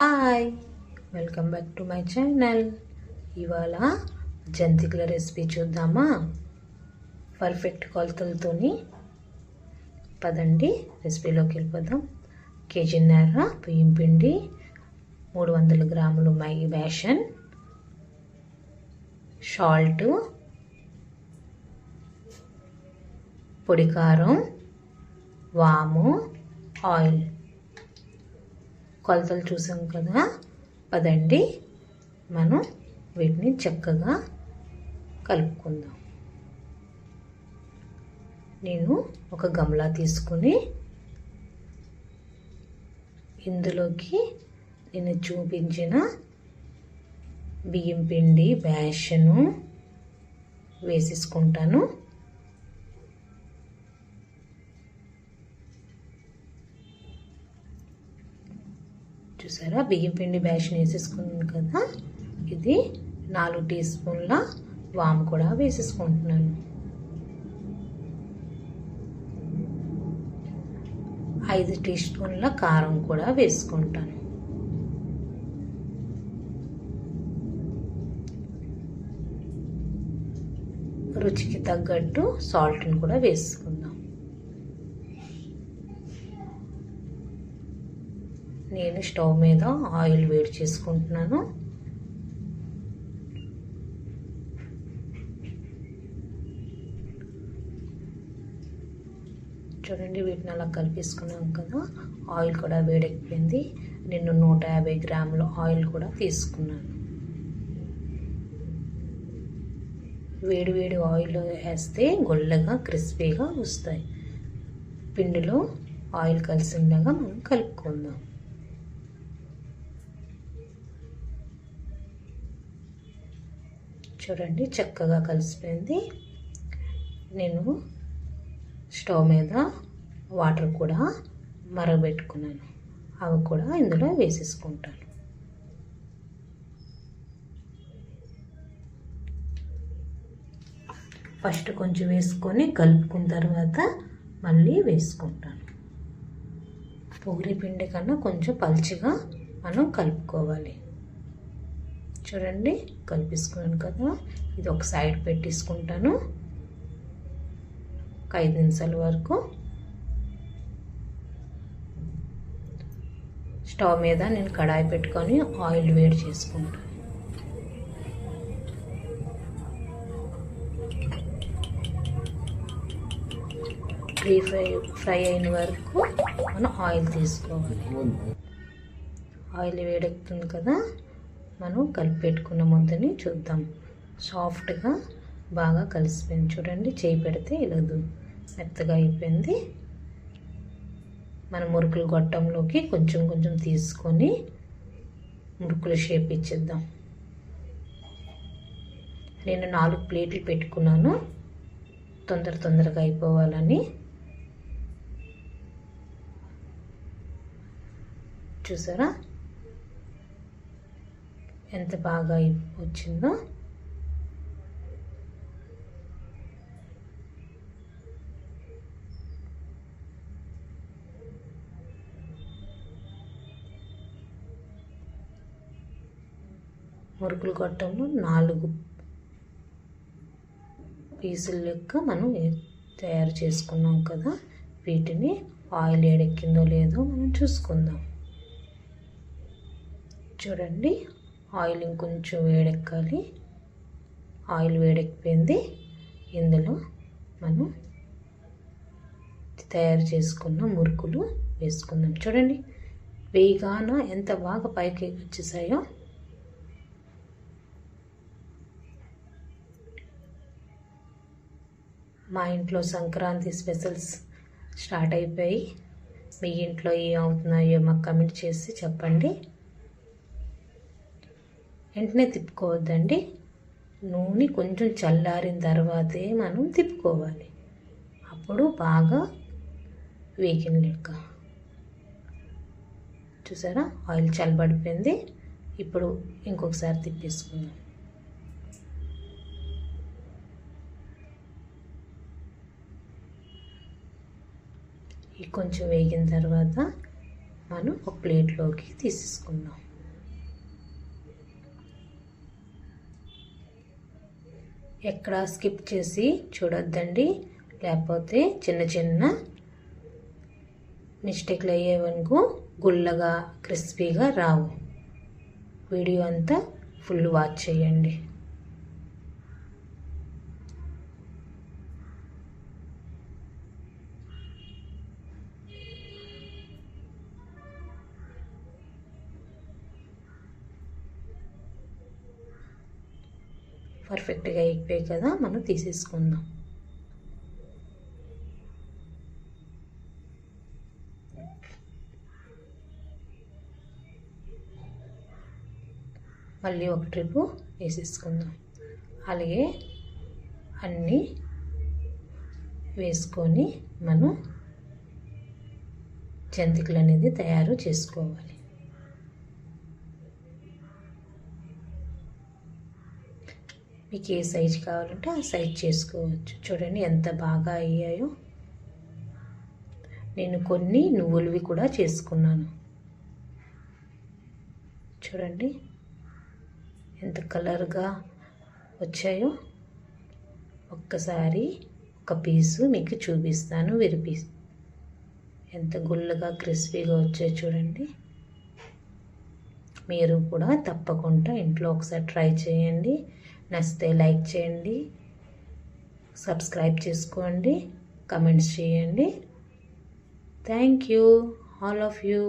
Hi, welcome back to my channel. ఇవాళ జంతికల recipe చూద్దామా? Perfect కొలతలతోని. పదండి రెసిపీలోకి వెళ్ళిపోదాం. కేజీన్నర బియ్యం పిండి, 300 గ్రాములు బేసన్, సాల్ట్, పొడి కారం, వాము, ఆయిల్. కొలతలు చూసాం కదా. పదండి మనం వీటిని చక్కగా కలుపుకుందాం. నేను ఒక గమలా తీసుకుని ఇందులోకి నేను చూపించిన బియ్యం పిండి బేసను వేసేసుకుంటాను. చూసారా, బియ్యం పిండి బేసన్ వేసేసుకున్నాను కదా. ఇది 4 టీ స్పూన్ల వాము కూడా వేసేసుకుంటున్నాను. 5 టీ స్పూన్ల కారం కూడా వేసుకుంటాను. రుచికి తగ్గట్టు సాల్ట్ని కూడా వేసుకుందాం. నేను స్టవ్ మీద ఆయిల్ వేడి చేసుకుంటున్నాను. చూడండి, వీటిని అలా కలిపేసుకున్నాం కదా. ఆయిల్ కూడా వేడెక్కిపోయింది. నేను 150 గ్రాముల ఆయిల్ కూడా తీసుకున్నాను. వేడి వేడి ఆయిల్ వేస్తే గొల్లగా క్రిస్పీగా వస్తాయి. పిండిలో ఆయిల్ కలిసిండగా మనం కలుపుకుందాం. చూడండి, చక్కగా కలిసిపోయింది. నేను స్టవ్ మీద వాటర్ కూడా మరగబెట్టుకున్నాను. అవి కూడా ఇందులో వేసేసుకుంటాను. ఫస్ట్ కొంచెం వేసుకొని కలుపుకున్న తర్వాత మళ్ళీ వేసుకుంటాను. పూరీ పిండి కన్నా కొంచెం పల్చగా మనం కలుపుకోవాలి. చూడండి, కలిపేసుకున్నాను కదా. ఇది ఒక సైడ్ పెట్టేసుకుంటాను. ఒక 5 నిమిషాల వరకు స్టవ్ మీద నేను కడాయి పెట్టుకొని ఆయిల్ వేడి చేసుకుంటాను. ఫ్రై అయిన వరకు మనం ఆయిల్ తీసుకోవాలి. ఆయిల్ వేడెక్కుతుంది కదా. మనం కలిపి పెట్టుకున్న ముద్దని చూద్దాం. సాఫ్ట్గా బాగా కలిసిపోయింది. చూడండి, చేయి పెడితే ఇలా మెత్తగా అయిపోయింది. మన మురుకులు గొట్టంలోకి కొంచెం కొంచెం తీసుకొని మురుకుల షేప్ ఇచ్చేద్దాం. నేను 4 ప్లేట్లు పెట్టుకున్నాను, తొందరగా అయిపోవాలని. చూసారా ఎంత బాగా వచ్చిందో. మురుకులు గొట్టంలో 4 పీసుల లెక్క మనం తయారు చేసుకున్నాం కదా. వీటిని ఆయిల్ వేడెక్కిందో లేదో మనం చూసుకుందాం. చూడండి, ఆయిల్ ఇంకొంచెం వేడెక్కాలి. ఆయిల్ వేడెక్కిపోయింది. ఇందులో మనం తయారు చేసుకున్న మురుకులు వేసుకుందాం. చూడండి, వేగాన ఎంత బాగా పైకి వచ్చేసాయో. మా ఇంట్లో సంక్రాంతి స్పెషల్స్ స్టార్ట్ అయిపోయి. మీ ఇంట్లో ఏం అవుతున్నాయో మాకు కమెంట్ చేసి చెప్పండి. వెంటనే తిప్పుకోవద్దండి. నూనె కొంచెం చల్లారిన తర్వాతే మనం తిప్పుకోవాలి. అప్పుడు బాగా వేగిన లెక్క. చూసారా, ఆయిల్ చల్లబడిపోయింది. ఇప్పుడు ఇంకొకసారి తిప్పేసుకుందాం. కొంచెం వేగిన తర్వాత మనం ఒక ప్లేట్లోకి తీసేసుకుందాం. ఎక్కడ స్కిప్ చేసి చూడొద్దండి, లేకపోతే చిన్న చిన్న మిస్టేక్లు అయ్యేవనుకో గుల్లగా క్రిస్పీగా రావు. వీడియో అంతా ఫుల్ వాచ్ చేయండి. పర్ఫెక్ట్గా అయిపోయాయి కదా, మనం తీసేసుకుందాం. మళ్ళీ ఒక ట్రిప్పు వేసేసుకుందాం. అలాగే అన్నీ వేసుకొని మనం జంతికలు అనేది తయారు చేసుకోవాలి. మీకు ఏ సైజు కావాలంటే ఆ సైజ్ చేసుకోవచ్చు. చూడండి ఎంత బాగా అయ్యాయో. నేను కొన్ని నువ్వులవి కూడా చేసుకున్నాను. చూడండి ఎంత కలర్గా వచ్చాయో. ఒక్కసారి ఒక పీసు మీకు చూపిస్తాను విరిపి. ఎంత గుల్లగా క్రిస్పీగా వచ్చాయో చూడండి. మీరు కూడా తప్పకుండా ఇంట్లో ఒకసారి ట్రై చేయండి. నచ్చితే లైక్ చేయండి, సబ్స్క్రైబ్ చేసుకోండి, కమెంట్స్ చేయండి. Thank you all of you.